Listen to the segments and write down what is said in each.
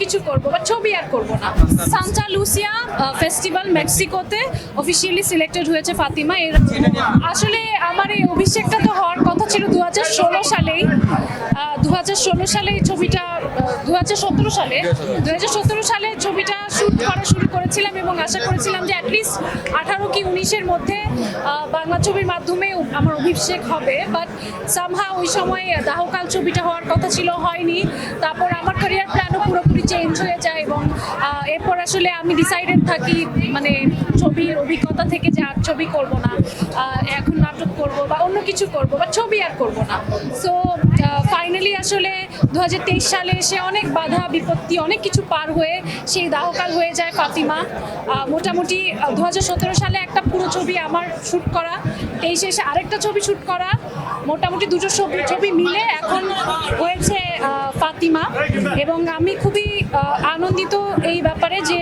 কিছু করব, বাট ছবি আর করব না। সান্তা লুসিয়া ফেস্টিভ্যাল মেক্সিকোতে অফিসিয়ালি সিলেক্টেড হয়েছে ফাতিমা। এর আসলে আমার এই অভিষেকটা তো হওয়ার কথা ছিল 2016 সালেই। 2016 সালে এই ছবিটা 2017 সালে ছবিটা শুট করা শুরু করেছিলাম এবং আশা করেছিলাম যে অ্যাটলিস্ট 18 কি 19-এর মধ্যে বাংলা ছবির মাধ্যমে আমার অভিষেক হবে। বাট সামহাউ ওই সময় দাহকাল ছবিটা হওয়ার কথা ছিল, হয়নি। তারপর আমার ক্যারিয়ার প্ল্যানও পুরোপুরি চেঞ্জ হয়ে যায় এবং এরপর আসলে আমি ডিসাইডেড থাকি মানে ছবির অভিজ্ঞতা থেকে যে আর ছবি করব না, এখন নাটক করব বা অন্য কিছু করব, বা ছবি আর করব না। সো ফাইনালি আসলে 2023 সালে এসে অনেক বাধা বিপত্তি অনেক কিছু পার হয়ে সেই দাহকাল হয়ে যায় ফাতিমা। মোটামুটি 2017 সালে একটা পুরো ছবি আমার শ্যুট করা, 23 এসে আরেকটা ছবি শ্যুট করা, মোটামুটি দুটো ছবি মিলে এখন হয়েছে ফাতিমা। এবং আমি খুবই আনন্দিত এই ব্যাপারে যে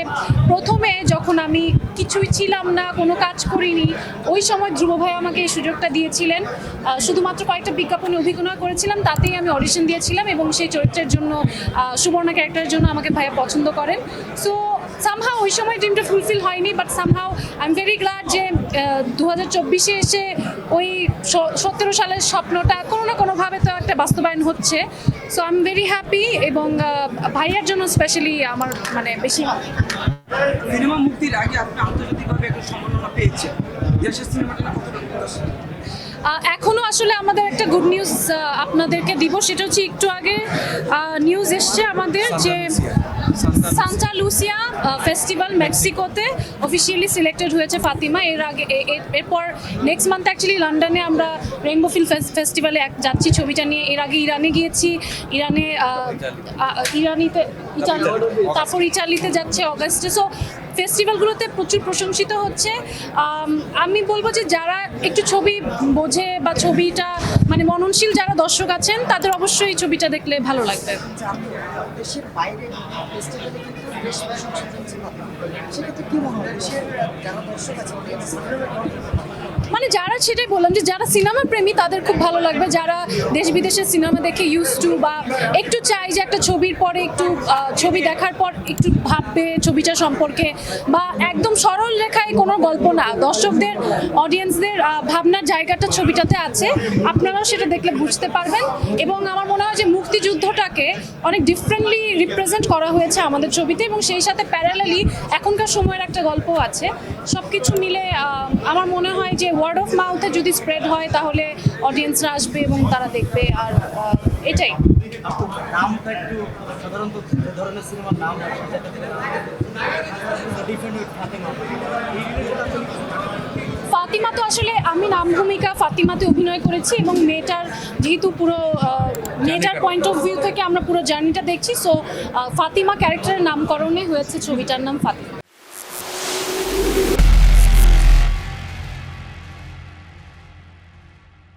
প্রথমে যখন আমি কিছুই ছিলাম না, কোনো কাজ করিনি, ওই সময় ধ্রুব ভাই আমাকে এই সুযোগটা দিয়েছিলেন। শুধুমাত্র কয়েকটা বিজ্ঞাপনে অভিনয় করেছিলাম, তাতেই আমি অডিশন দিয়েছিলাম এবং সেই চরিত্রের জন্য সুবর্ণা ক্যারেক্টারের জন্য আমাকে ভাইয়া পছন্দ করেন। সো সামহাউ ওই সময় ড্রিমটা ফুলফিল হয়নি, but somehow I am very glad যে 2024-এ এসে ওই 17 সালের স্বপ্নটা কোনো না কোনোভাবে তো একটা বাস্তবায়ন হচ্ছে। So I am very happy এবং ভাইয়ার জন্য স্পেশালি আমার মানে বেশি হ্যাপি। সিনেমা মুক্তির আগে আপনি আন্তর্জাতিকভাবে একটা সম্মাননা পেয়েছেন, দেশের সিনেমাটা এখনও আসলে আমাদের একটা গুড নিউজ আপনাদেরকে দিব, সেটা হচ্ছে একটু আগে নিউজ এসছে আমাদের যে সান্তা লুসিয়া ফেস্টিভ্যাল মেক্সিকোতে অফিসিয়ালি সিলেক্টেড হয়েছে ফাতিমা। এরপর নেক্সট মান্থ অ্যাকচুয়ালি লন্ডনে আমরা রেইনবো ফিল্ম ফেস্টিভ্যালে যাচ্ছি ছবিটা নিয়ে। এর আগে ইরানে গিয়েছি, তারপর ইটালিতে যাচ্ছে অগাস্টে। সো ফেস্টিভ্যালগুলোতে প্রচুর প্রশংসিত হচ্ছে। আমি বলবো যে যারা একটু ছবি বোঝে বা ছবিটা মানে মননশীল যারা দর্শক আছেন তাদের অবশ্যই এই ছবিটা দেখলে ভালো লাগবে। দেশের বাইরে ফেস্টিভ্যালে কিন্তু বেশ প্রশংসা চলছে, সেক্ষেত্রে কি মনে হয় দেশের যারা দর্শক আছে মানে যারা, সেটাই বললাম যে যারা সিনেমা প্রেমী তাদের খুব ভালো লাগবে, যারা দেশ বিদেশের সিনেমা দেখে ইউজ টু বা একটু চাই যে একটা ছবির পরে একটু ছবি দেখার পর একটু ভাববে ছবিটা সম্পর্কে, বা একদম সরল রেখায় কোনো গল্প না, দর্শকদের অডিয়েন্সদের ভাবনার জায়গাটা ছবিটাতে আছে, আপনারাও সেটা দেখলে বুঝতে পারবেন। এবং আমার মনে হয় যে মুক্তিযুদ্ধটাকে অনেক ডিফারেন্টলি রিপ্রেজেন্ট করা হয়েছে আমাদের ছবিতে এবং সেই সাথে প্যারালালি এখনকার সময়ের একটা গল্প আছে। সব কিছু মিলে আমার মনে হয় যে ওয়ার্ড অফ মাউথে যদি স্প্রেড হয় তাহলে অডিয়েন্সরা আসবে এবং তারা দেখবে, আর এটাই। নামটা একটু সাধারণত ধরনের সিনেমার নাম ফাতিমা তো আসলে আমি নাম ভূমিকা ফাতিমাতে অভিনয় করেছি এবং মেয়েটার যেহেতু পুরো মেয়েটার পয়েন্ট অফ ভিউ থেকে আমরা পুরো জার্নিটা দেখছি। সো ফাতিমা ক্যারেক্টারের নামকরণে হয়েছে ছবিটার নাম ফাতিমা।